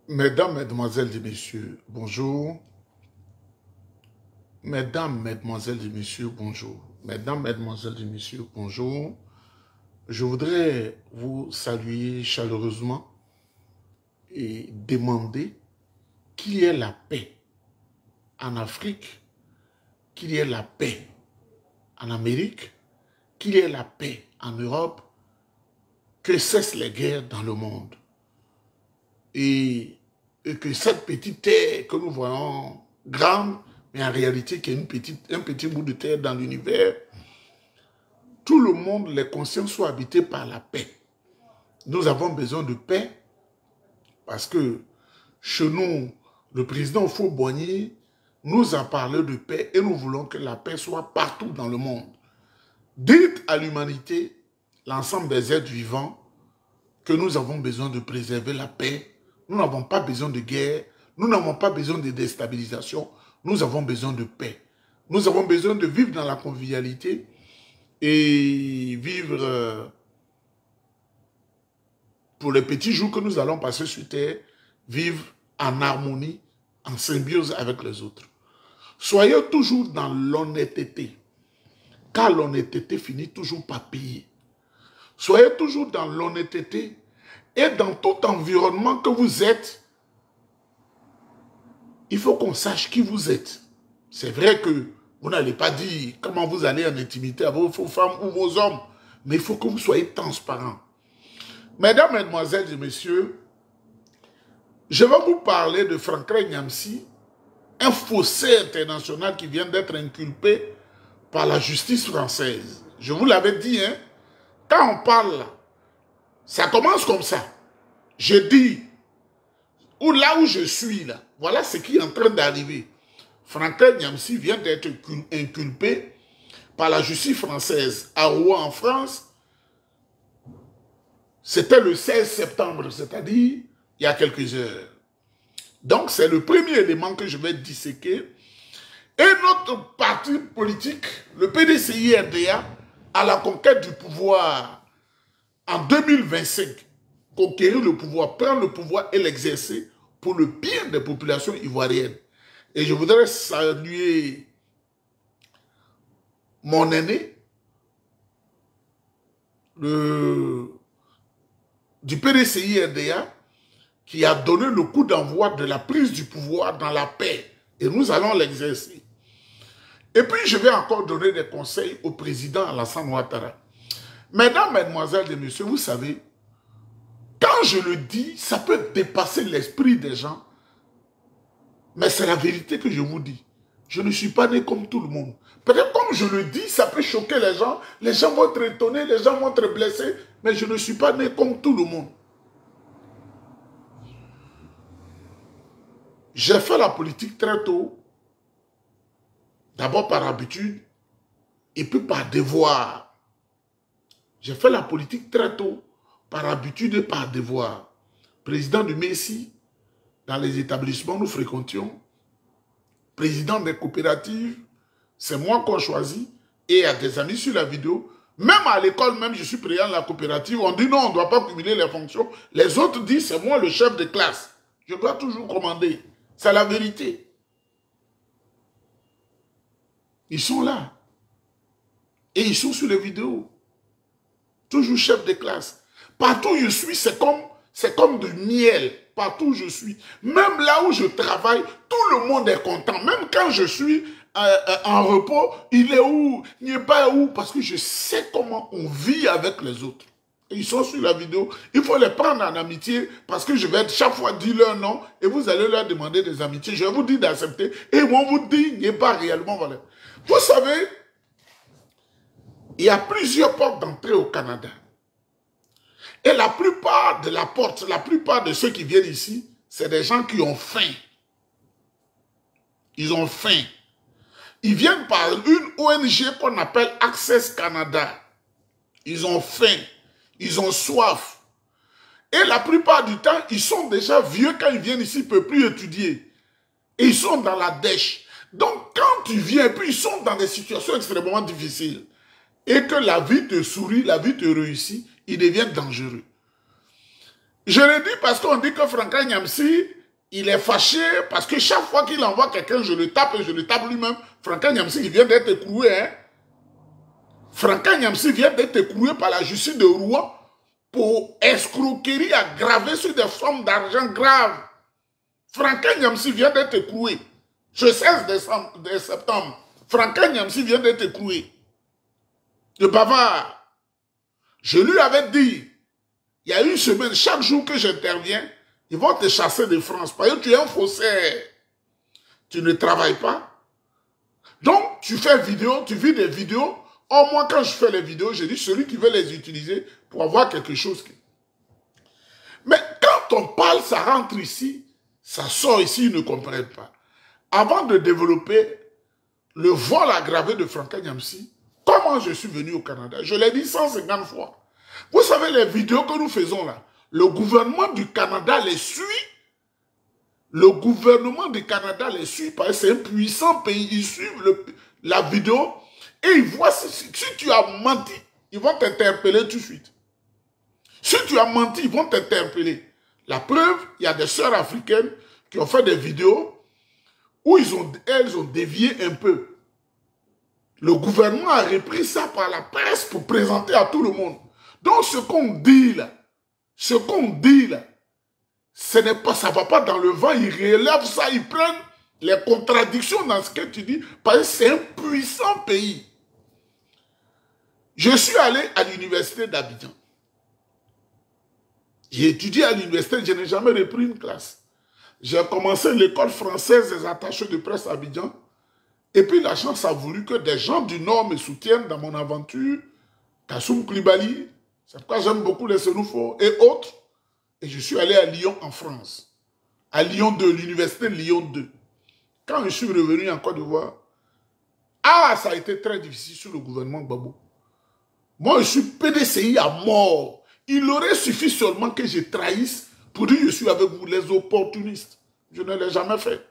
Mesdames, Mesdemoiselles et Messieurs, bonjour. Mesdames, Mesdemoiselles et Messieurs, bonjour. Mesdames, Mesdemoiselles et Messieurs, bonjour. Je voudrais vous saluer chaleureusement et demander qu'il y ait la paix en Afrique, qu'il y ait la paix en Amérique, qu'il y ait la paix en Europe, que cessent les guerres dans le monde. Et que cette petite terre que nous voyons grande, mais en réalité qui est un petit bout de terre dans l'univers, tout le monde, les consciences soient habitées par la paix. Nous avons besoin de paix parce que chez nous, le président Faure-Boigny nous a parlé de paix et nous voulons que la paix soit partout dans le monde. Dites à l'humanité, l'ensemble des êtres vivants, que nous avons besoin de préserver la paix. Nous n'avons pas besoin de guerre, nous n'avons pas besoin de déstabilisation, nous avons besoin de paix. Nous avons besoin de vivre dans la convivialité et vivre pour les petits jours que nous allons passer sur terre, vivre en harmonie, en symbiose avec les autres. Soyez toujours dans l'honnêteté, car l'honnêteté finit toujours par payer. Soyez toujours dans l'honnêteté et dans tout environnement que vous êtes, il faut qu'on sache qui vous êtes. C'est vrai que vous n'allez pas dire comment vous allez en intimité avec vos femmes ou vos hommes, mais il faut que vous soyez transparents. Mesdames, Mesdemoiselles et Messieurs, je vais vous parler de Franklin Nyamsi, un faussaire international qui vient d'être inculpé par la justice française. Je vous l'avais dit, hein, quand on parle là, ça commence comme ça. Je dis, là où je suis là, voilà ce qui est en train d'arriver. Franklin Nyamsi vient d'être inculpé par la justice française à Rouen en France. C'était le 16 septembre, c'est-à-dire il y a quelques heures. Donc c'est le premier élément que je vais disséquer. Et notre parti politique, le PDCI-RDA, à la conquête du pouvoir en 2025, conquérir le pouvoir, prendre le pouvoir et l'exercer pour le pire des populations ivoiriennes. Et je voudrais saluer mon aîné, du PDCI-RDA, qui a donné le coup d'envoi de la prise du pouvoir dans la paix. Et nous allons l'exercer. Et puis, je vais encore donner des conseils au président Alassane Ouattara. Mesdames, Mesdemoiselles et Messieurs, vous savez, quand je le dis, ça peut dépasser l'esprit des gens. Mais c'est la vérité que je vous dis. Je ne suis pas né comme tout le monde. Peut-être comme je le dis, ça peut choquer les gens. Les gens vont être étonnés, les gens vont être blessés. Mais je ne suis pas né comme tout le monde. J'ai fait la politique très tôt. D'abord par habitude et puis par devoir. J'ai fait la politique très tôt par habitude et par devoir. Président du MESI, dans les établissements nous fréquentions. Président des coopératives, c'est moi qu'on choisit. Et il y a des amis sur la vidéo. Même à l'école, même je suis président de la coopérative. On dit non, on ne doit pas cumuler les fonctions. Les autres disent c'est moi le chef de classe. Je dois toujours commander. C'est la vérité. Ils sont là. Et ils sont sur les vidéos. Toujours chef de classe. Partout où je suis, c'est comme du miel. Partout où je suis. Même là où je travaille, tout le monde est content. Même quand je suis en repos, il est où? Il n'est pas où? Parce que je sais comment on vit avec les autres. Et ils sont sur la vidéo. Il faut les prendre en amitié parce que je vais chaque fois dire leur nom et vous allez leur demander des amitiés. Je vais vous dire d'accepter et ils vont vous dire qu'il n'est pas réellement valeur. Vous savez, il y a plusieurs portes d'entrée au Canada. Et la plupart de ceux qui viennent ici, c'est des gens qui ont faim. Ils ont faim. Ils viennent par une ONG qu'on appelle Access Canada. Ils ont faim. Ils ont soif. Et la plupart du temps, ils sont déjà vieux quand ils viennent ici, ils ne peuvent plus étudier. Et ils sont dans la dèche. Donc, quand tu viens, puis ils sont dans des situations extrêmement difficiles, et que la vie te sourit, la vie te réussit, ils deviennent dangereux. Je le dis parce qu'on dit que Franklin Nyamsi, il est fâché parce que chaque fois qu'il envoie quelqu'un, je le tape et je le tape lui-même. Franklin Nyamsi, il vient d'être écroué. Hein? Franklin Nyamsi vient d'être écroué par la justice de Rouen pour escroquerie aggravée sur des sommes d'argent graves. Franklin Nyamsi vient d'être écroué. Le 16 septembre, Franklin Nyamsi vient d'être écroué. Le bavard. Je lui avais dit, il y a une semaine, chaque jour que j'interviens, ils vont te chasser de France. Parce que tu es un faussaire. Tu ne travailles pas. Donc, tu fais vidéo, tu vis des vidéos. Or, moi, quand je fais les vidéos, je dis celui qui veut les utiliser pour avoir quelque chose. Mais quand on parle, ça rentre ici, ça sort ici, ils ne comprennent pas. Avant de développer le vol aggravé de Franklin Nyamsi, comment je suis venu au Canada? Je l'ai dit 150 fois. Vous savez, les vidéos que nous faisons là, le gouvernement du Canada les suit. Le gouvernement du Canada les suit parce que c'est un puissant pays. Ils suivent la vidéo et ils voient si tu as menti, ils vont t'interpeller tout de suite. Si tu as menti, ils vont t'interpeller. La preuve, il y a des sœurs africaines qui ont fait des vidéos où elles ont dévié un peu. Le gouvernement a repris ça par la presse pour présenter à tout le monde. Donc ce qu'on dit là, ce n'est pas, ça ne va pas dans le vent, ils relèvent ça, ils prennent les contradictions dans ce que tu dis, parce que c'est un puissant pays. Je suis allé à l'université d'Abidjan. J'ai étudié à l'université, je n'ai jamais repris une classe. J'ai commencé l'école française des attachés de presse à Abidjan. Et puis la chance a voulu que des gens du Nord me soutiennent dans mon aventure. Kassoum Koulibaly, c'est pourquoi j'aime beaucoup les Senoufo et autres. Et je suis allé à Lyon en France. À Lyon 2, l'université Lyon 2. Quand je suis revenu en Côte d'Ivoire, ça a été très difficile sur le gouvernement Gbagbo. Moi, je suis PDCI à mort. Il aurait suffi seulement que je trahisse pour dire je suis avec vous, les opportunistes. Je ne l'ai jamais fait.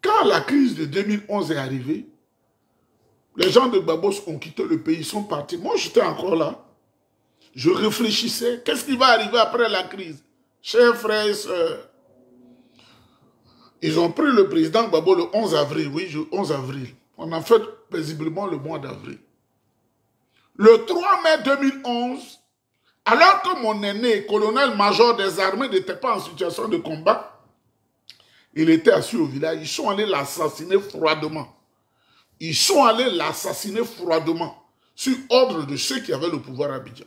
Quand la crise de 2011 est arrivée, les gens de Gbagbo ont quitté le pays, ils sont partis. Moi, j'étais encore là. Je réfléchissais. Qu'est-ce qui va arriver après la crise? Chers frères et sœurs, ils ont pris le président Gbagbo le 11 avril. Oui, le 11 avril. On a fait paisiblement le mois d'avril. Le 3 mai 2011, alors que mon aîné, colonel-major des armées, n'était pas en situation de combat, il était assis au village. Ils sont allés l'assassiner froidement. Ils sont allés l'assassiner froidement sur ordre de ceux qui avaient le pouvoir à Abidjan.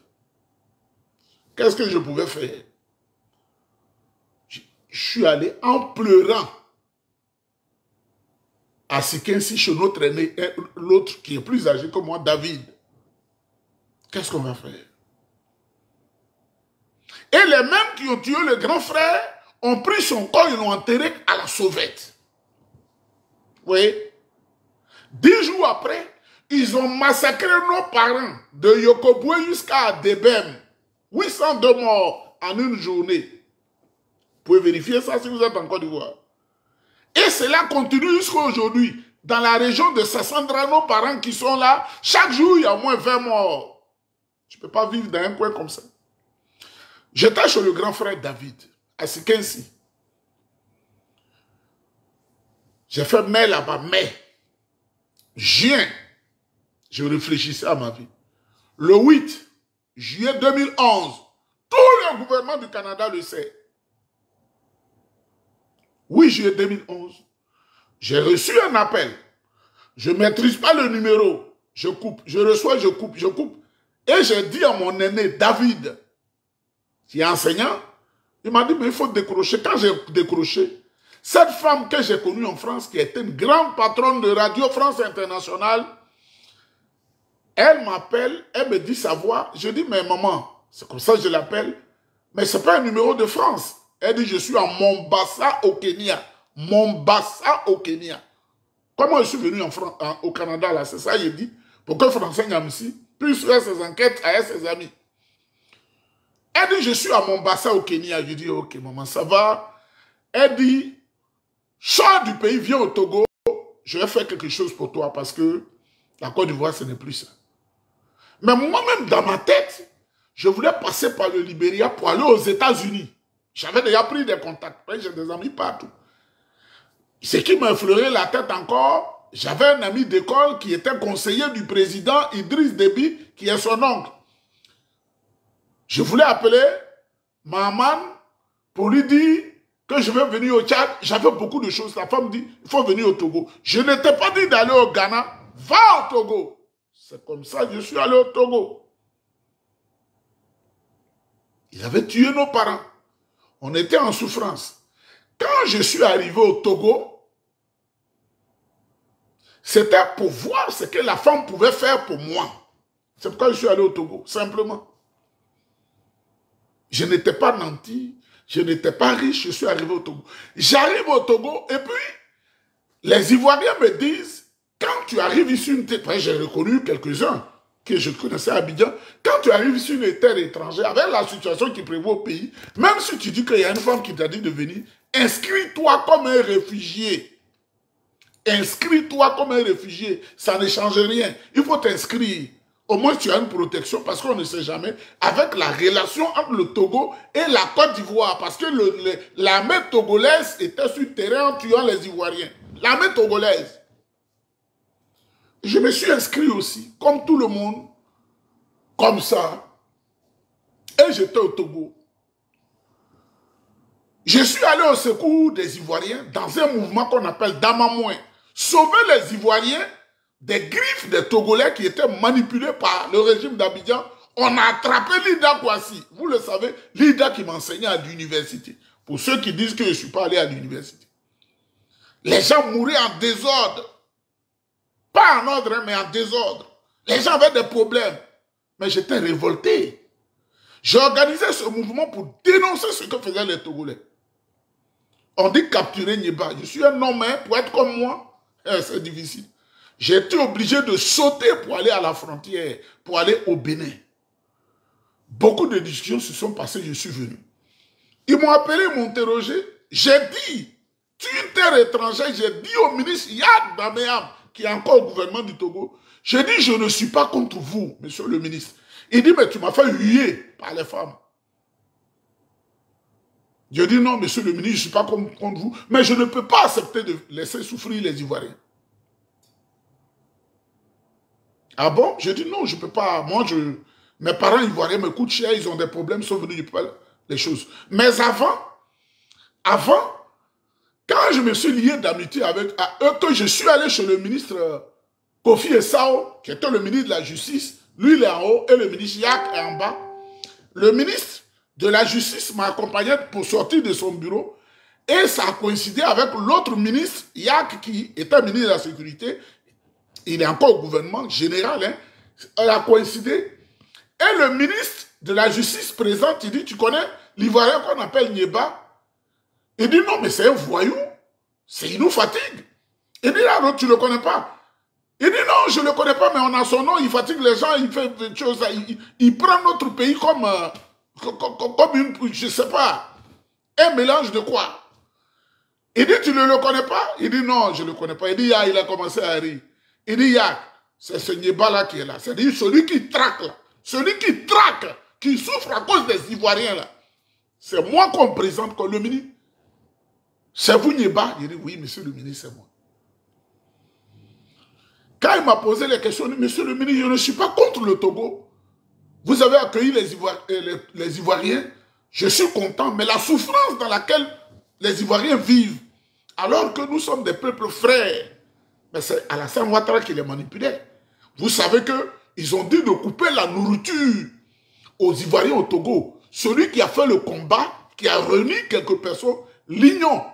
Qu'est-ce que je pouvais faire? Je suis allé en pleurant à Sikensi chez notre aîné, l'autre qui est plus âgé que moi, David. Qu'est-ce qu'on va faire? Et les mêmes qui ont tué le grand frère ont pris son corps, ils l'ont enterré à la sauvette. Oui. 10 jours après, ils ont massacré nos parents de Yokoboué jusqu'à Debem. 802 morts en une journée. Vous pouvez vérifier ça si vous êtes en Côte d'Ivoire. Et cela continue jusqu'à aujourd'hui. Dans la région de Sassandra, nos parents qui sont là, chaque jour, il y a au moins 20 morts. Tu ne peux pas vivre dans un coin comme ça. J'étais chez le grand frère David, à Sikensi. J'ai fait mai là-bas, mai. Juin, je réfléchissais à ma vie. Le 8 juillet 2011, tout le gouvernement du Canada le sait. 8 juillet 2011, j'ai reçu un appel. Je ne maîtrise pas le numéro. Je coupe, je reçois, je coupe, je coupe. Et j'ai dit à mon aîné, David, qui est enseignant, il m'a dit, mais il faut décrocher. Quand j'ai décroché, cette femme que j'ai connue en France, qui était une grande patronne de Radio France Internationale, elle m'appelle, elle me dit sa voix. Je dis, mais maman, c'est comme ça que je l'appelle, mais ce n'est pas un numéro de France. Elle dit, je suis à Mombasa, au Kenya. Mombasa, au Kenya. Comment je suis venu au Canada, là, c'est ça, il dit, pour que Franklin Nyamsi puisse faire ses enquêtes avec ses amis. Elle dit, je suis à Mombasa, au Kenya. Je dis, ok, maman, ça va. Elle dit, sors du pays, viens au Togo, je vais faire quelque chose pour toi, parce que la Côte d'Ivoire, ce n'est plus ça. Mais moi-même, dans ma tête, je voulais passer par le Libéria pour aller aux États-Unis. J'avais déjà pris des contacts, j'ai des amis partout. Ce qui m'a effleuré la tête encore, j'avais un ami d'école qui était conseiller du président Idriss Déby, qui est son oncle. Je voulais appeler Maman pour lui dire que je vais venir au Tchad. J'avais beaucoup de choses. La femme dit, il faut venir au Togo. Je ne t'ai pas dit d'aller au Ghana. Va au Togo. C'est comme ça que je suis allé au Togo. Ils avaient tué nos parents. On était en souffrance. Quand je suis arrivé au Togo, c'était pour voir ce que la femme pouvait faire pour moi. C'est pourquoi je suis allé au Togo, simplement. Je n'étais pas nanti, je n'étais pas riche, je suis arrivé au Togo. J'arrive au Togo et puis, les Ivoiriens me disent, quand tu arrives ici, j'ai reconnu quelques-uns que je connaissais à Abidjan, quand tu arrives sur une terre étrangère, avec la situation qui prévaut au pays, même si tu dis qu'il y a une femme qui t'a dit de venir, inscris-toi comme un réfugié. Inscris-toi comme un réfugié, ça ne change rien. Il faut t'inscrire. Au moins, tu as une protection parce qu'on ne sait jamais avec la relation entre le Togo et la Côte d'Ivoire. Parce que l'armée togolaise était sur le terrain en tuant les Ivoiriens. L'armée togolaise. Je me suis inscrit aussi, comme tout le monde, comme ça. Et j'étais au Togo. Je suis allé au secours des Ivoiriens dans un mouvement qu'on appelle Damamouin. Sauver les Ivoiriens des griffes des Togolais qui étaient manipulés par le régime d'Abidjan. On a attrapé Lida Kouassi. Vous le savez, Lida qui m'enseignait à l'université. Pour ceux qui disent que je ne suis pas allé à l'université. Les gens mouraient en désordre. Pas en ordre, mais en désordre. Les gens avaient des problèmes. Mais j'étais révolté. J'ai organisé ce mouvement pour dénoncer ce que faisaient les Togolais. On dit capturer Nieba. Je suis un homme, hein, pour être comme moi. C'est difficile. J'ai été obligé de sauter pour aller à la frontière, pour aller au Bénin. Beaucoup de discussions se sont passées, je suis venu. Ils m'ont appelé, ils m'ont interrogé. J'ai dit, tu es une terre étrangère, j'ai dit au ministre Yad Daméam, qui est encore au gouvernement du Togo, j'ai dit, je ne suis pas contre vous, monsieur le ministre. Il dit, mais tu m'as fait huer par les femmes. Je dis, non, monsieur le ministre, je ne suis pas contre vous, mais je ne peux pas accepter de laisser souffrir les Ivoiriens. Ah bon? Je dis, non, je ne peux pas. Moi, mes parents ivoiriens me coûtent cher, ils ont des problèmes, ils sont venus du peuple, les choses. Mais avant, quand je me suis lié d'amitié avec eux, que je suis allé chez le ministre Kofi Essao, qui était le ministre de la Justice, lui il est en haut, et le ministre Yak est en bas. Le ministre de la Justice m'a accompagné pour sortir de son bureau, et ça a coïncidé avec l'autre ministre, Yak, qui était ministre de la Sécurité. Il est encore au gouvernement général, hein. Elle a coïncidé. Et le ministre de la Justice présente, il dit, tu connais l'Ivoirien qu'on appelle Nieba? Il dit, non, mais c'est un voyou. Il nous fatigue. Il dit, là, non, tu ne le connais pas. Il dit, non, je ne le connais pas, mais on a son nom, il fatigue les gens, il fait des choses. Il prend notre pays comme une, je ne sais pas, un mélange de quoi? Il dit, tu ne le connais pas? Il dit, non, je ne le connais pas. Il dit, ah, il a commencé à rire. Il dit, Yak, c'est ce Nieba-là qui est là. C'est-à-dire celui qui traque là. Celui qui traque, qui souffre à cause des Ivoiriens là. C'est moi qu'on présente comme le ministre. C'est vous Nieba? Il dit, oui, monsieur le ministre, c'est moi. Quand il m'a posé les questions, il dit, monsieur le ministre, je ne suis pas contre le Togo. Vous avez accueilli les Ivoiriens. Je suis content, mais la souffrance dans laquelle les Ivoiriens vivent, alors que nous sommes des peuples frères, mais c'est Alassane Ouattara qui les manipulait. Vous savez qu'ils ont dit de couper la nourriture aux Ivoiriens au Togo. Celui qui a fait le combat, qui a réuni quelques personnes, Lignon.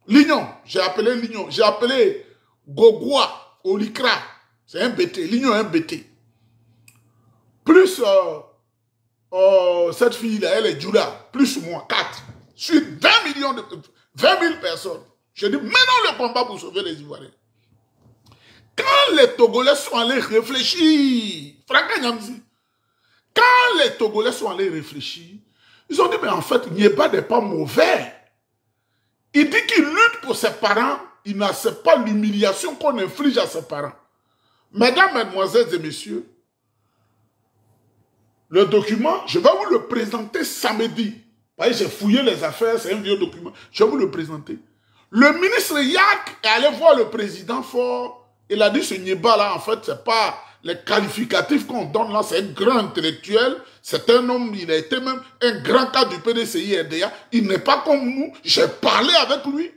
Lignon, j'ai appelé Lignon. J'ai appelé Gogwa, Olikra. C'est un BT. Lignon est un BT. Plus cette fille-là, elle est Djoula. Plus moi, 4. Sur 20 000 personnes. Je dis, maintenant le combat pour sauver les Ivoiriens. Quand les Togolais sont allés réfléchir, Franck Nyamzi, quand les Togolais sont allés réfléchir, ils ont dit, mais en fait, Nieba n'est pas mauvais. Il dit qu'il lutte pour ses parents, il n'accepte pas l'humiliation qu'on inflige à ses parents. Mesdames, mesdemoiselles et messieurs, Le document, je vais vous le présenter samedi. J'ai fouillé les affaires, c'est un vieux document. Je vais vous le présenter. Le ministre Yak est allé voir le président Faure. Il a dit, ce Nieba-là, en fait, c'est pas les qualificatifs qu'on donne là, c'est un grand intellectuel. C'est un homme, il a été même un grand cas du PDCI-RDA. Il n'est pas comme nous. J'ai parlé avec lui.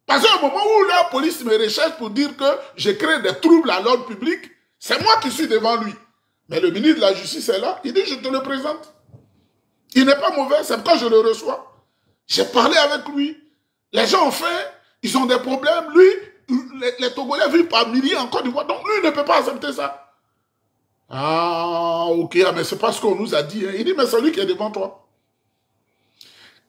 Parce qu'à un moment où la police me recherche pour dire que j'ai créé des troubles à l'ordre public, c'est moi qui suis devant lui. Mais le ministre de la Justice est là, il dit, je te le présente. Il n'est pas mauvais, c'est pourquoi je le reçois. J'ai parlé avec lui. Les gens ont fait, ils ont des problèmes. Lui, les Togolais vivent par milliers en Côte d'Ivoire, donc lui, il ne peut pas accepter ça. Ah, ok, mais c'est pas ce qu'on nous a dit. Hein. Il dit, mais c'est lui qui est devant toi.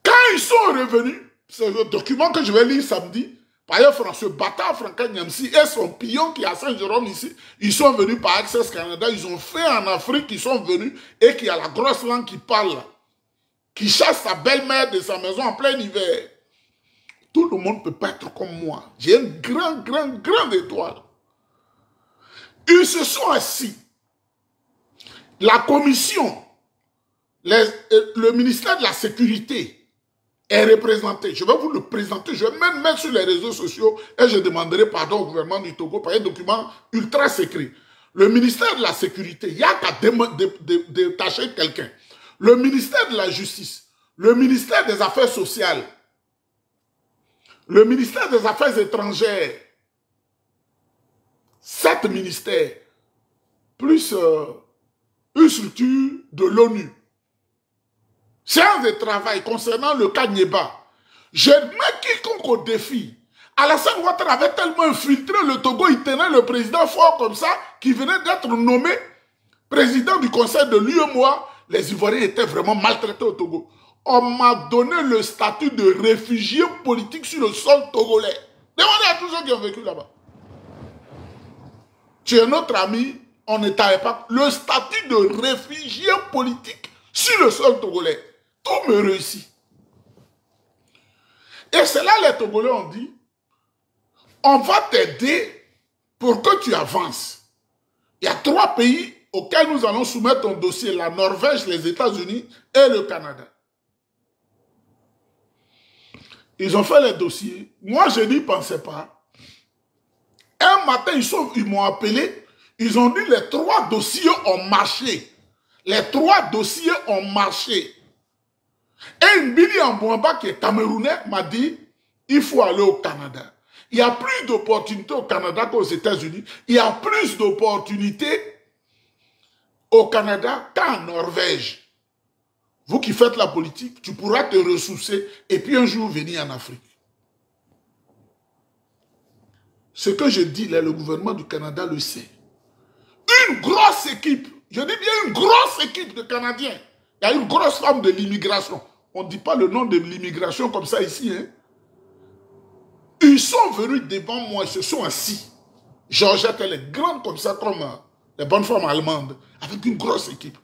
Quand ils sont revenus, c'est le document que je vais lire samedi, par exemple, ce bâtard Franck Niamsi et son pion qui est à Saint-Jérôme ici, ils sont venus par Access Canada, ils ont fait en Afrique, ils sont venus, et qui a la grosse langue qui parle, qui chasse sa belle-mère de sa maison en plein hiver. Tout le monde ne peut pas être comme moi. J'ai une grande étoile. Ils se sont assis. La commission, le ministère de la Sécurité est représenté. Je vais vous le présenter. Je vais même mettre sur les réseaux sociaux et je demanderai pardon au gouvernement du Togo par un document ultra secret. Le ministère de la Sécurité, il y a qu'à détacher quelqu'un. Le ministère de la Justice, le ministère des Affaires sociales, le ministère des Affaires étrangères, 7 ministères, plus une structure de l'ONU. Séance de travail concernant le cas Nieba. Je mets quiconque au défi. Alassane Ouattara avait tellement infiltré le Togo, il tenait le président fort comme ça, qui venait d'être nommé président du conseil de l'UEMOA. Les Ivoiriens étaient vraiment maltraités au Togo. On m'a donné le statut de réfugié politique sur le sol togolais. Demandez à tous ceux qui ont vécu là-bas. Tu es notre ami, on ne t'avait pas. Le statut de réfugié politique sur le sol togolais. Tout me réussit. Et c'est là les Togolais ont dit, on va t'aider pour que tu avances. Il y a 3 pays auxquels nous allons soumettre un dossier, la Norvège, les États-Unis et le Canada. Ils ont fait les dossiers. Moi, je n'y pensais pas. Un matin, ils m'ont appelé. Ils ont dit les 3 dossiers ont marché. Les 3 dossiers ont marché. Et Mbili Ambouamba, qui est camerounais, m'a dit, il faut aller au Canada. Il y a plus d'opportunités au Canada qu'aux États-Unis. Il y a plus d'opportunités au Canada qu'en Norvège. Vous qui faites la politique, tu pourras te ressourcer et puis un jour venir en Afrique. Ce que je dis là, le gouvernement du Canada le sait. Une grosse équipe, je dis bien une grosse équipe de Canadiens. Il y a une grosse forme de l'immigration. On ne dit pas le nom de l'immigration comme ça ici. Hein. Ils sont venus devant moi, ils se sont assis. Georgette, elle est grande comme ça, comme les bonnes femmes allemandes, avec une grosse équipe.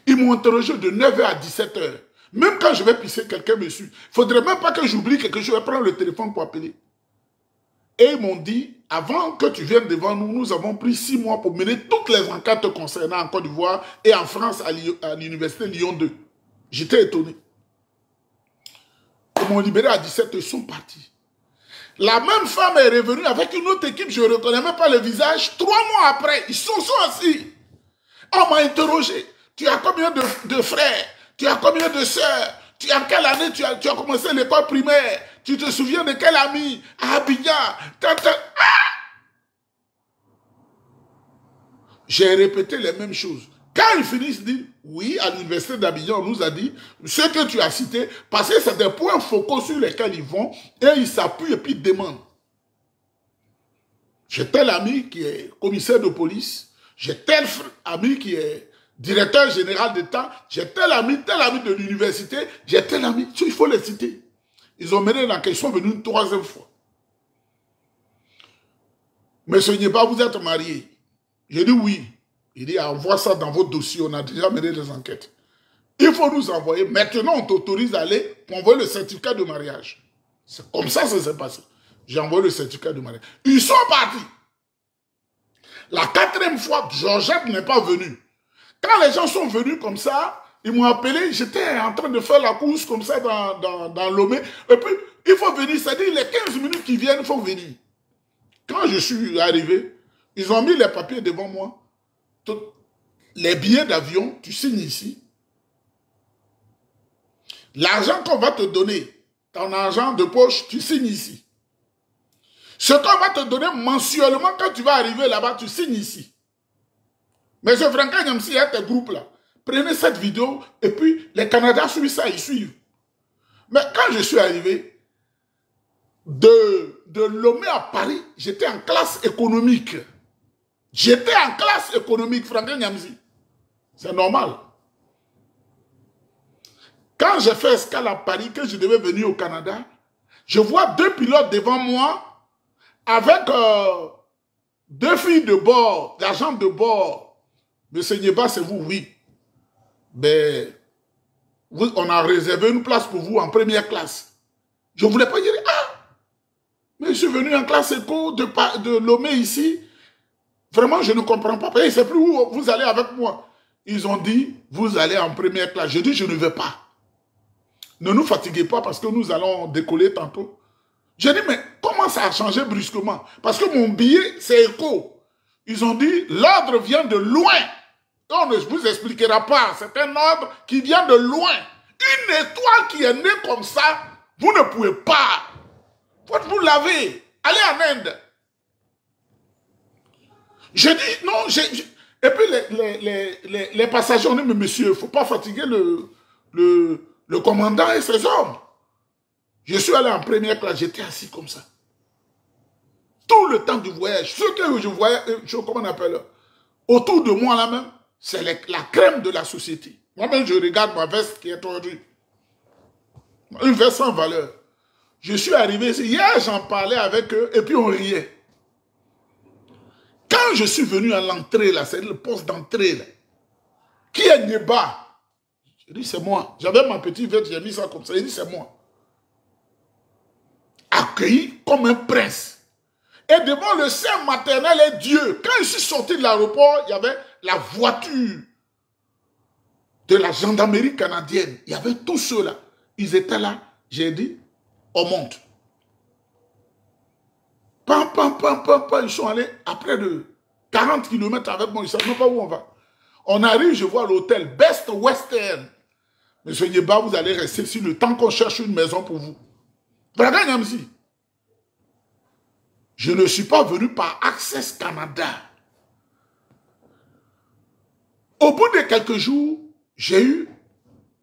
Ils m'ont interrogé de 9h à 17h. Même quand je vais pisser, quelqu'un me suit. Il ne faudrait même pas que j'oublie quelque chose, je vais prendre le téléphone pour appeler. Et ils m'ont dit, avant que tu viennes devant nous, nous avons pris 6 mois pour mener toutes les enquêtes concernant en Côte d'Ivoire et en France à l'université Lyon 2. J'étais étonné. Ils m'ont libéré à 17h, ils sont partis. La même femme est revenue avec une autre équipe, je ne reconnais même pas le visage. 3 mois après, ils sont assis. On m'a interrogé. Tu as combien de frères? Tu as combien de sœurs? En quelle année tu as commencé l'école primaire? Tu te souviens de quel ami? À Abidjan. J'ai répété les mêmes choses. Quand ils finissent, ils disent, oui, à l'université d'Abidjan, on nous a dit, ce que tu as cité, parce que c'est des points focaux sur lesquels ils vont, et ils s'appuient et puis ils demandent. J'ai tel ami qui est commissaire de police, j'ai tel ami qui est directeur général d'État, j'ai tel ami de l'université, j'ai tel ami, il faut les citer. Ils ont mené la question, ils sont venus une 3e fois. Monsieur Nieba, vous êtes marié? J'ai dit oui. Il dit, envoie ça dans votre dossier, on a déjà mené des enquêtes. Il faut nous envoyer. Maintenant, on t'autorise à aller pour envoyer le certificat de mariage. C'est comme ça que ça s'est passé. J'ai envoyé le certificat de mariage. Ils sont partis. La 4e fois, Georgette n'est pas venue. Quand les gens sont venus comme ça, ils m'ont appelé, j'étais en train de faire la course comme ça dans Lomé. Et puis, il faut venir, c'est-à-dire les 15 minutes qui viennent, il faut venir. Quand je suis arrivé, ils ont mis les papiers devant moi. Les billets d'avion, tu signes ici. L'argent qu'on va te donner, ton argent de poche, tu signes ici. Ce qu'on va te donner mensuellement quand tu vas arriver là-bas, tu signes ici. Mais ce Franck Nyamsi, il y a tes groupes là. Prenez cette vidéo et puis les Canadiens suivent ça, ils suivent. Mais quand je suis arrivé de Lomé à Paris, j'étais en classe économique. J'étais en classe économique, Franck Nyamsi. C'est normal. Quand j'ai fait escale à Paris, que je devais venir au Canada, je vois deux pilotes devant moi avec 2 filles de bord, d'agents de bord. Monsieur Nieba, c'est vous, oui. Mais on a réservé une place pour vous en première classe. Je ne voulais pas dire, ah, mais je suis venu en classe éco de Lomé ici. Vraiment, je ne comprends pas. Je ne sais plus où vous allez avec moi. Ils ont dit, vous allez en première classe. Je dis, je ne vais pas. Ne nous fatiguez pas parce que nous allons décoller tantôt. J'ai dit, mais comment ça a changé brusquement? Parce que mon billet, c'est éco. Ils ont dit, l'ordre vient de loin. On ne vous expliquera pas. C'est un ordre qui vient de loin. Une étoile qui est née comme ça, vous ne pouvez pas. Faut que vous l'avez. Allez en Inde. J'ai dit, non, et puis les passagers ont dit, mais monsieur, il ne faut pas fatiguer le commandant et ses hommes. Je suis allé en première classe, j'étais assis comme ça. Tout le temps du voyage, ce que je voyais, comment on appelle, autour de moi là même, c'est la crème de la société. Moi-même, je regarde ma veste qui est tordue. Une veste sans valeur. Je suis arrivé ici, hier j'en parlais avec eux, et puis on riait. Quand je suis venu à l'entrée là, c'est le poste d'entrée là, qui est Nieba? Je dis c'est moi. J'avais ma petite veste, j'ai mis ça comme ça, il dit c'est moi. Accueilli comme un prince. Et devant le sein maternel et Dieu, quand je suis sorti de l'aéroport, il y avait la voiture de la gendarmerie canadienne. Il y avait tous ceux-là. Ils étaient là. J'ai dit, on monte. Pam, pam, pam, pam, pam. Ils sont allés à près de 40 km avec moi. Ils ne savent même pas où on va. On arrive, je vois l'hôtel Best Western. Monsieur Nieba, vous allez rester ici le temps qu'on cherche une maison pour vous. Braga Nyamsi. Je ne suis pas venu par Access Canada. Au bout de quelques jours, j'ai eu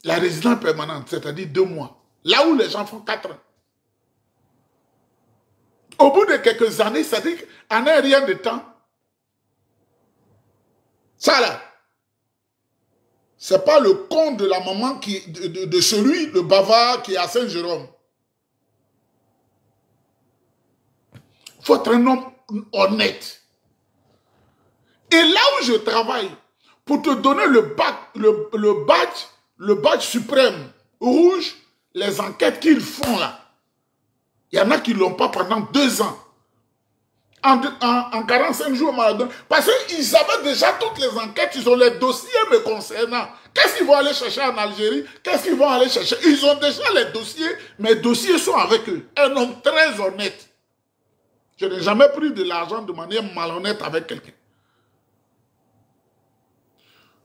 la résidence permanente, c'est-à-dire 2 mois. Là où les gens font 4 ans. Au bout de quelques années, c'est-à-dire qu'en un rien de temps, ça là, c'est pas le compte de la maman de celui, le bavard qui est à Saint-Jérôme. Il faut être un homme honnête. Et là où je travaille, pour te donner le badge suprême rouge, les enquêtes qu'ils font là, il y en a qui ne l'ont pas pendant 2 ans. En 45 jours, parce qu'ils avaient déjà toutes les enquêtes, ils ont les dossiers me concernant. Qu'est-ce qu'ils vont aller chercher en Algérie? Qu'est-ce qu'ils vont aller chercher? Ils ont déjà les dossiers, mes dossiers sont avec eux. Un homme très honnête. Je n'ai jamais pris de l'argent de manière malhonnête avec quelqu'un.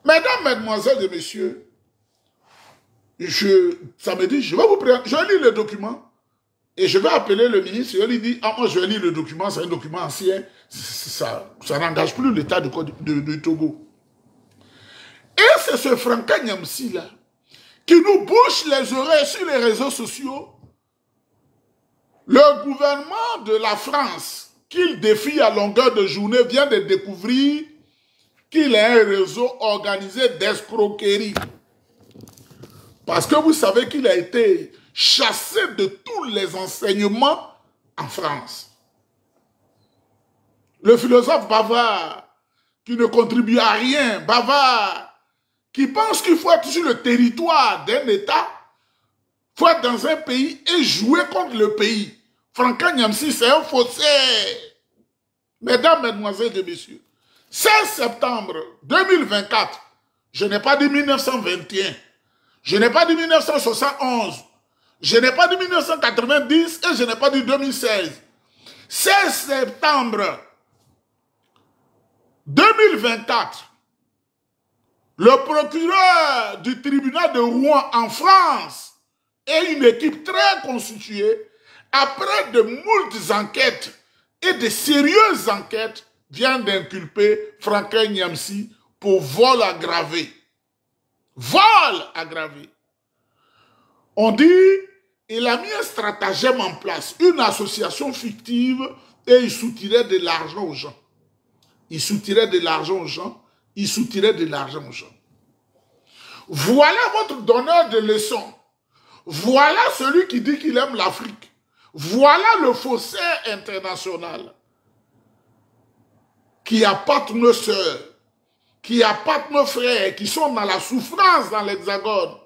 Mesdames, mesdemoiselles et messieurs, ça me dit, je vais vous présenter, je vais lire le document et je vais appeler le ministre. Je lui dis, ah moi je vais lire le document, c'est un document ancien, ça n'engage plus l'État du Togo. Et c'est ce Franck Nyamsi là qui nous bouche les oreilles sur les réseaux sociaux. Le gouvernement de la France, qu'il défie à longueur de journée, vient de découvrir qu'il a un réseau organisé d'escroquerie. Parce que vous savez qu'il a été chassé de tous les enseignements en France. Le philosophe bavard, qui ne contribue à rien, bavard, qui pense qu'il faut être sur le territoire d'un État, il faut être dans un pays et jouer contre le pays. Franck Nyamsi, c'est un faussaire. Mesdames, mesdemoiselles et messieurs, 16 septembre 2024, Je n'ai pas dit 1921. Je n'ai pas dit 1971. Je n'ai pas dit 1990 et je n'ai pas dit 2016. 16 septembre 2024, le procureur du tribunal de Rouen en France et une équipe très constituée, après de moultes enquêtes et de sérieuses enquêtes, vient d'inculper Franklin Nyamsi pour vol aggravé. Vol aggravé. On dit, il a mis un stratagème en place, une association fictive, et il soutirait de l'argent aux gens. Il soutirait de l'argent aux gens. Il soutirait de l'argent aux gens. Voilà votre donneur de leçons. Voilà celui qui dit qu'il aime l'Afrique. Voilà le faussaire international qui appâte nos sœurs, qui appâte nos frères, qui sont dans la souffrance dans l'Hexagone.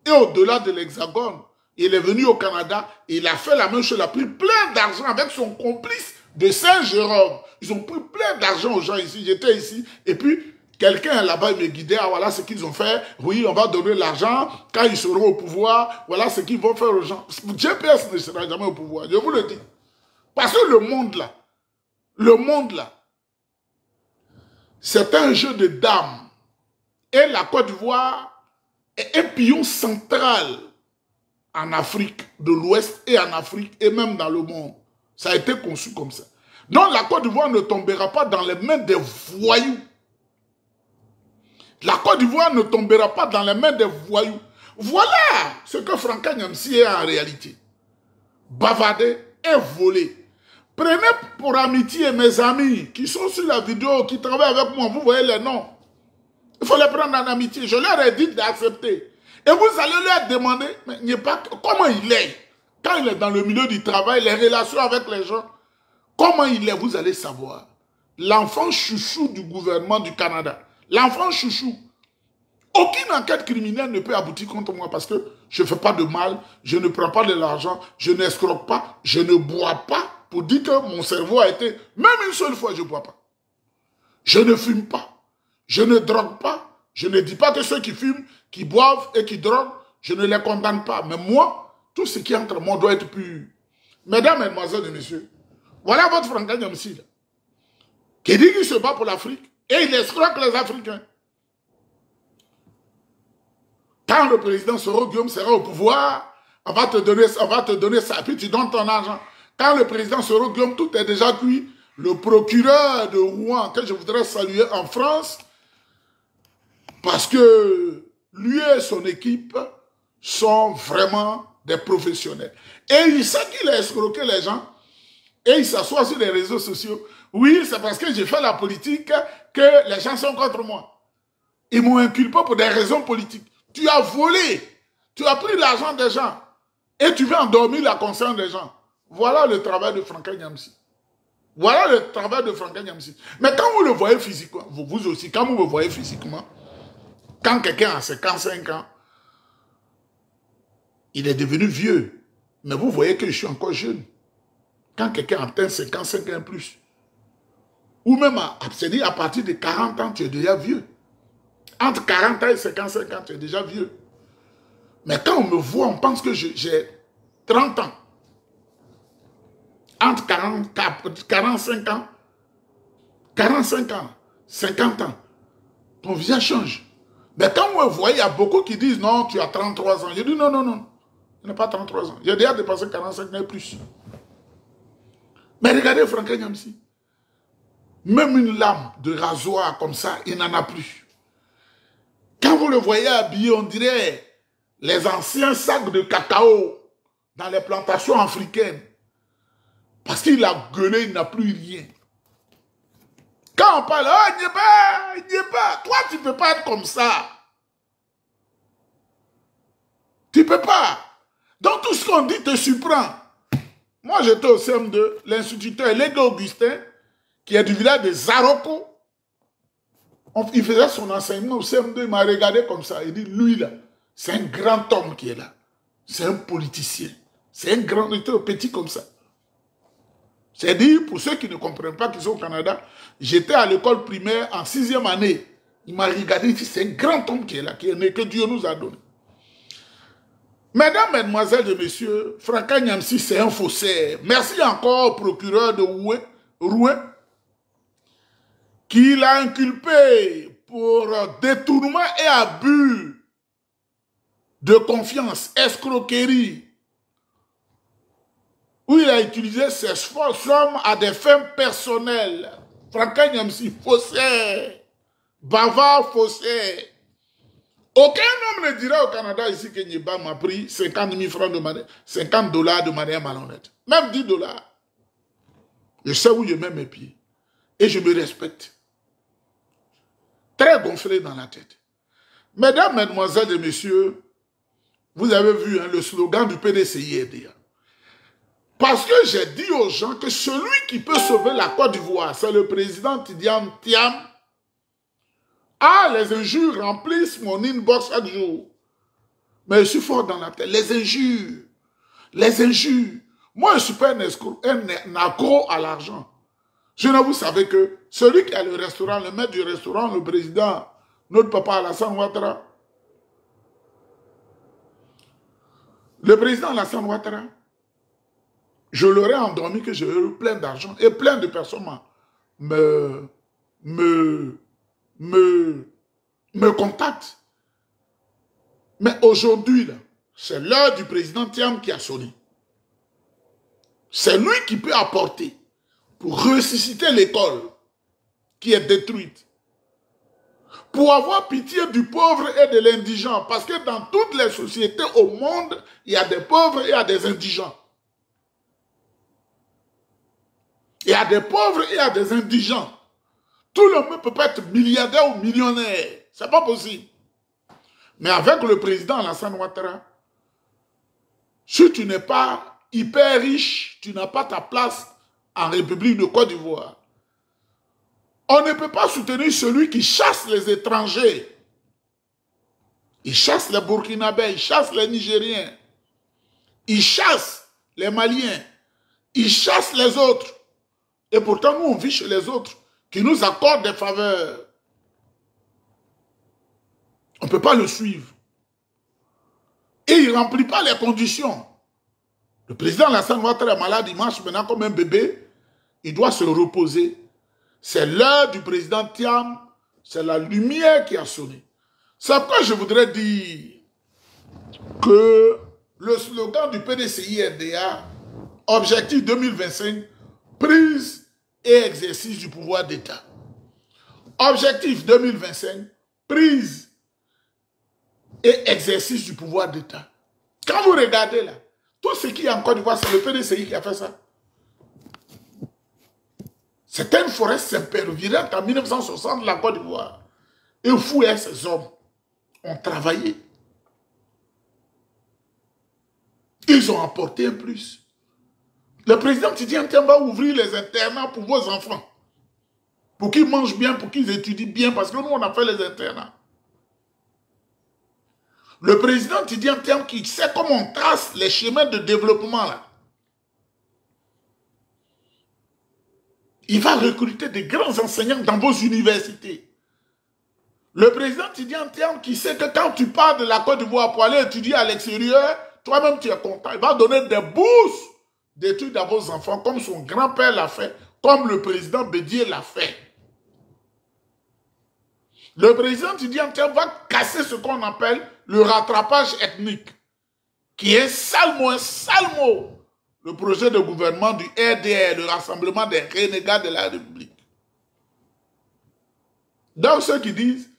Et au-delà de l'Hexagone, il est venu au Canada, et il a fait la même chose, il a pris plein d'argent avec son complice de Saint-Jérôme. Ils ont pris plein d'argent aux gens ici, j'étais ici, et puis quelqu'un là-bas me guidait, ah, voilà ce qu'ils ont fait, oui, on va donner l'argent, quand ils seront au pouvoir, voilà ce qu'ils vont faire aux gens. GPS ne sera jamais au pouvoir, je vous le dis. Parce que le monde là, c'est un jeu de dames. Et la Côte d'Ivoire est un pion central en Afrique de l'Ouest et en Afrique et même dans le monde. Ça a été conçu comme ça. Donc la Côte d'Ivoire ne tombera pas dans les mains des voyous. La Côte d'Ivoire ne tombera pas dans les mains des voyous. Voilà ce que Franklin Nyamsi est en réalité. Bavarder et voler. Prenez pour amitié mes amis qui sont sur la vidéo, qui travaillent avec moi, vous voyez les noms. Il faut les prendre en amitié. Je leur ai dit d'accepter. Et vous allez leur demander, mais il n'est pas, comment il est. Quand il est dans le milieu du travail, les relations avec les gens, comment il est, vous allez savoir. L'enfant chouchou du gouvernement du Canada. L'enfant chouchou. Aucune enquête criminelle ne peut aboutir contre moi parce que je ne fais pas de mal, je ne prends pas de l'argent, je n'escroque pas, je ne bois pas pour dire que mon cerveau a été... Même une seule fois, je ne bois pas. Je ne fume pas. Je ne drogue pas. Je ne dis pas que ceux qui fument, qui boivent et qui droguent, je ne les condamne pas. Mais moi, tout ce qui entre moi doit être pur. Mesdames, mesdemoiselles et messieurs, voilà votre Franklin Nyamsi, qui dit qu'il se bat pour l'Afrique et il escroque les Africains. Quand le président Soro Guillaume sera au pouvoir, on va te donner ça, puis tu donnes ton argent. Quand le président Soro Guillaume, tout est déjà cuit, le procureur de Rouen, que je voudrais saluer en France, parce que lui et son équipe sont vraiment des professionnels. Et il sait qu'il a escroqué les gens, et il s'assoit sur les réseaux sociaux. Oui, c'est parce que j'ai fait la politique que les gens sont contre moi. Ils m'ont inculpé pour des raisons politiques. Tu as volé, tu as pris l'argent des gens et tu veux endormir la conscience des gens. Voilà le travail de Franklin Nyamsi. Voilà le travail de Franklin Nyamsi. Mais quand vous le voyez physiquement, vous aussi, quand vous me voyez physiquement, quand quelqu'un a 55 ans, il est devenu vieux. Mais vous voyez que je suis encore jeune. Quand quelqu'un atteint 55 ans plus, ou même à partir de 40 ans, tu es déjà vieux. Entre 40 ans et 55 ans, tu es déjà vieux. Mais quand on me voit, on pense que j'ai 30 ans. Entre 45 ans, 45 ans, 50 ans, ton visage change. Mais quand vous me voyez, il y a beaucoup qui disent non, tu as 33 ans. Je dis non, non, non, je n'ai pas 33 ans. J'ai déjà dépassé 45 ans et plus. Mais regardez Franklin Nyamsi. Même une lame de rasoir comme ça, il n'en a plus. Quand vous le voyez habillé, on dirait les anciens sacs de cacao dans les plantations africaines. Parce qu'il a gueulé, il n'a plus rien. Quand on parle, oh, il n'y est pas. Toi, tu ne peux pas être comme ça. Tu ne peux pas. Donc, tout ce qu'on dit te surprend. Moi, j'étais au CM2, l'instituteur Légué Augustin, qui est du village de Zaroko. Il faisait son enseignement au CM2, il m'a regardé comme ça. Il dit, lui là, c'est un grand homme qui est là. C'est un politicien. C'est un grand, il était petit comme ça. C'est dit, pour ceux qui ne comprennent pas qu'ils sont au Canada, j'étais à l'école primaire en 6e année. Il m'a regardé, il dit, c'est un grand homme qui est là, qui est né, que Dieu nous a donné. Mesdames, mesdemoiselles et messieurs, Franca Nyamsi, c'est un faussaire. Merci encore au procureur de Roué, qui l'a inculpé pour détournement et abus de confiance, escroquerie, où il a utilisé ses sommes à des fins personnelles. Franca Nyamsi, faussaire, bavard, faussaire. Aucun homme ne dira au Canada ici que Nieba m'a pris 50 000 francs de manière, 50 $ de manière malhonnête. Même 10 $. Je sais où je mets mes pieds. Et je me respecte. Très gonflé dans la tête. Mesdames, mesdemoiselles et messieurs, vous avez vu le slogan du PDCI-RDA. Parce que j'ai dit aux gens que celui qui peut sauver la Côte d'Ivoire, c'est le président Tidiane Thiam. Ah, les injures remplissent mon inbox chaque jour. Mais je suis fort dans la tête. Les injures. Les injures. Moi, je ne suis pas un accro à l'argent. Je ne vous savez que celui qui a le restaurant, le maître du restaurant, le président, notre papa Alassane Ouattara, le président Alassane Ouattara, je l'aurais endormi que j'ai eu plein d'argent et plein de personnes me contactent. Mais aujourd'hui, c'est l'heure du président Thiam qui a sonné. C'est lui qui peut apporter pour ressusciter l'école qui est détruite. Pour avoir pitié du pauvre et de l'indigent. Parce que dans toutes les sociétés au monde, il y a des pauvres et il y a des indigents. Il y a des pauvres et il y a des indigents. Tout le monde peut pas être milliardaire ou millionnaire. C'est pas possible. Mais avec le président Alassane Ouattara, si tu n'es pas hyper riche, tu n'as pas ta place en République de Côte d'Ivoire. On ne peut pas soutenir celui qui chasse les étrangers. Il chasse les Burkinabés, il chasse les Nigériens. Il chasse les Maliens. Il chasse les autres. Et pourtant, nous, on vit chez les autres qui nous accordent des faveurs. On ne peut pas le suivre. Et il ne remplit pas les conditions. Le président Alassane Ouattara est malade, il marche maintenant comme un bébé. Il doit se reposer. C'est l'heure du président Thiam. C'est la lumière qui a sonné. C'est pourquoi je voudrais dire que le slogan du PDCI-RDA, objectif 2025, prise et exercice du pouvoir d'État. Objectif 2025, prise et exercice du pouvoir d'État. Quand vous regardez là, tout ce qui est en Côte d'Ivoire, c'est le PDCI qui a fait ça. C'était une forêt sempervirente en 1960 de la Côte d'Ivoire. Et Fou et ses hommes ont travaillé. Ils ont apporté un plus. Le président Tidiane Thiam va ouvrir les internats pour vos enfants. Pour qu'ils mangent bien, pour qu'ils étudient bien, parce que nous, on a fait les internats. Le président Tidiane Thiam qui sait comment on trace les chemins de développement là. Il va recruter des grands enseignants dans vos universités. Le président Tidiane Thiam qui sait que quand tu pars de la Côte d'Ivoire pour aller étudier à l'extérieur, toi-même tu es content. Il va donner des bourses d'études à vos enfants comme son grand-père l'a fait, comme le président Bédier l'a fait. Le président Tidiane Thiam va casser ce qu'on appelle le rattrapage ethnique, qui est un sale mot. Le projet de gouvernement du RDR, le Rassemblement des renégats de la République. Donc ceux qui disent,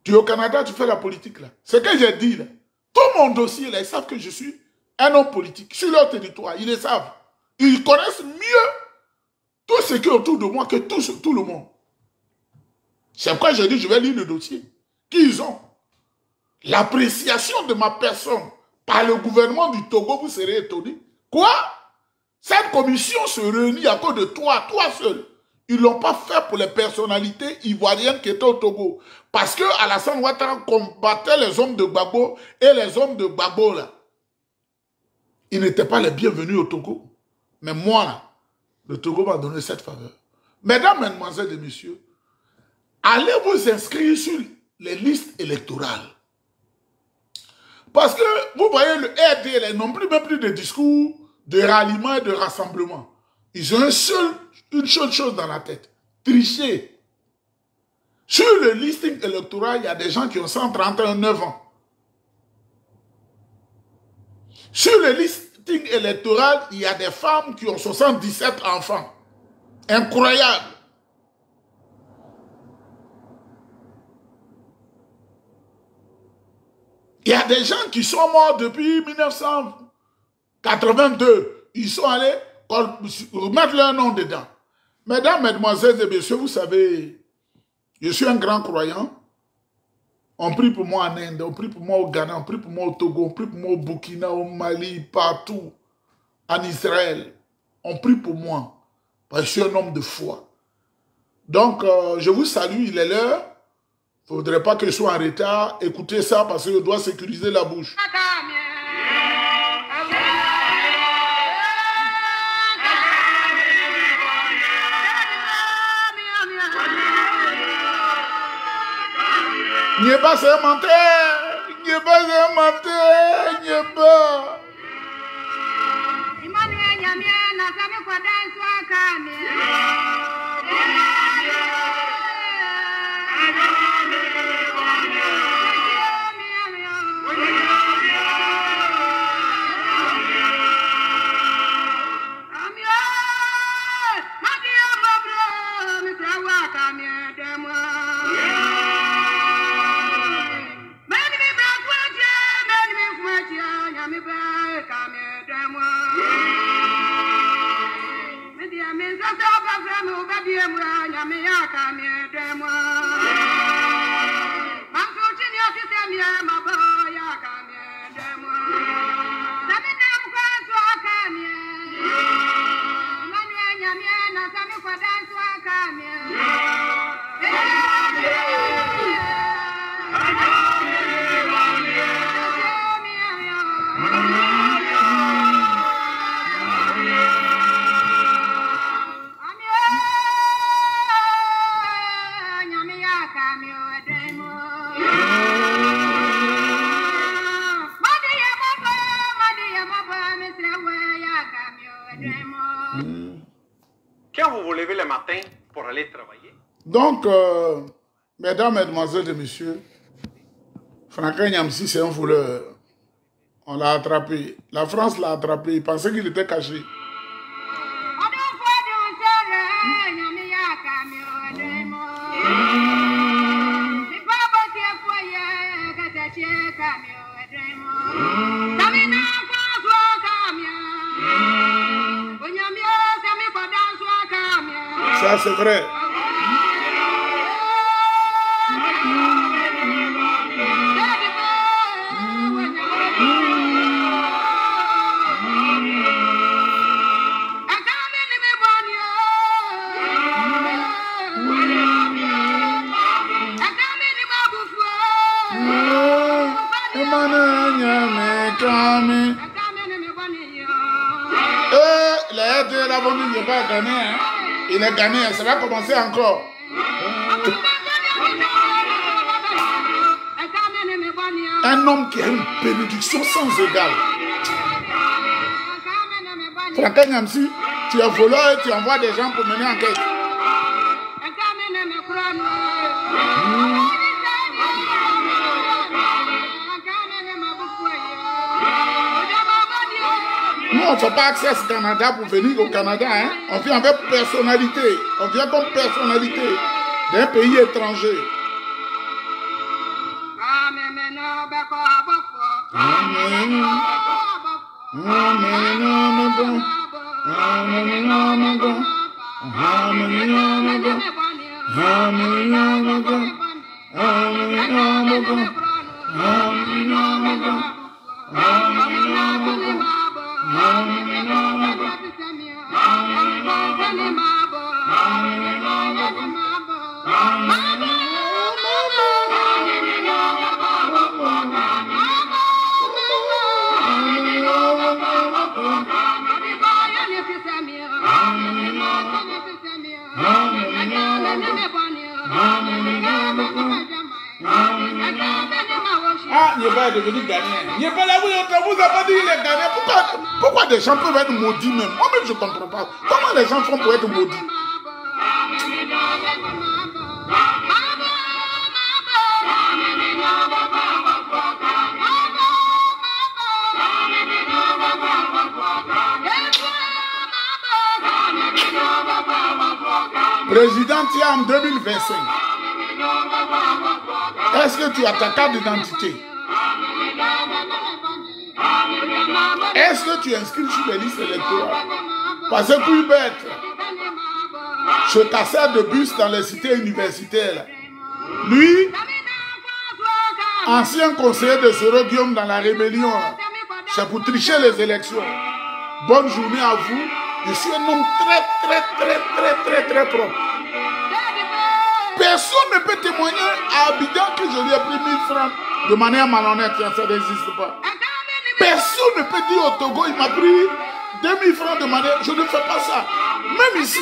tu es au Canada, tu fais la politique là. Ce que j'ai dit là, tout mon dossier là, ils savent que je suis un homme politique sur leur territoire, ils le savent. Ils connaissent mieux tout ce qui est autour de moi que tout le monde. C'est pourquoi j'ai dit, je vais lire le dossier qu'ils ont. L'appréciation de ma personne par le gouvernement du Togo, vous serez étonnés. Quoi? Cette commission se réunit à cause de toi seul. Ils ne l'ont pas fait pour les personnalités ivoiriennes qui étaient au Togo. Parce que Alassane Ouattara combattait les hommes de Gbagbo et les hommes de Gbagbo là. Ils n'étaient pas les bienvenus au Togo. Mais moi là, le Togo m'a donné cette faveur. Mesdames, mesdemoiselles et messieurs, allez vous inscrire sur les listes électorales. Parce que, vous voyez, le RDL n'ont même plus de discours de ralliement et de rassemblement. Ils ont une seule chose dans la tête, tricher. Sur le listing électoral, il y a des gens qui ont 139 ans. Sur le listing électoral, il y a des femmes qui ont 77 enfants. Incroyable. Il y a des gens qui sont morts depuis 1982. Ils sont allés remettre leur nom dedans. Mesdames, mesdemoiselles et messieurs, vous savez, je suis un grand croyant. On prie pour moi en Inde, on prie pour moi au Ghana, on prie pour moi au Togo, on prie pour moi au Burkina, au Mali, partout, en Israël. On prie pour moi, parce que je suis un homme de foi. Donc, je vous salue, il est l'heure. Il ne faudrait pas que je sois en retard. Écoutez ça parce que je dois sécuriser la bouche. N'y pas c'est menteur, n'y pas c'est menteur, n'y pas. Quand vous vous levez le matin pour aller travailler? Donc, mesdames, mesdemoiselles et messieurs, Franklin Nyamsi, c'est un voleur. On l'a attrapé. La France l'a attrapé. Il pensait qu'il était caché. Ça, c'est vrai. Il est gagné, ça va commencer encore. Un homme qui a une bénédiction sans égale. Franklin Nyamsi, tu es voleur et tu envoies des gens pour mener enquête. Nous, on ne fait pas accès au Canada pour venir au Canada. Hein? On vient avec personnalité. On vient comme personnalité d'un pays étranger. est devenu gagnant. Il n'est pas là, oui, on vous a pas dit qu'il est gagnant. Pourquoi des gens peuvent être maudits même? Moi-même, je ne comprends pas. Comment les gens font pour être maudits? Président, tu es en 2025. Est-ce que tu as ta carte d'identité? Est-ce que tu es inscrit sur les listes électorales? Parce que pour bête, ce casseur de bus dans les cités universitaires, lui, ancien conseiller de Soro Guillaume dans la rébellion, c'est pour tricher les élections. Bonne journée à vous. Je suis un homme très propre. Personne ne peut témoigner à Abidjan que je lui ai pris 1000 francs de manière malhonnête. Ça n'existe pas. Personne ne peut dire au Togo, il m'a pris 2000 francs de manière. Je ne fais pas ça. Même ici,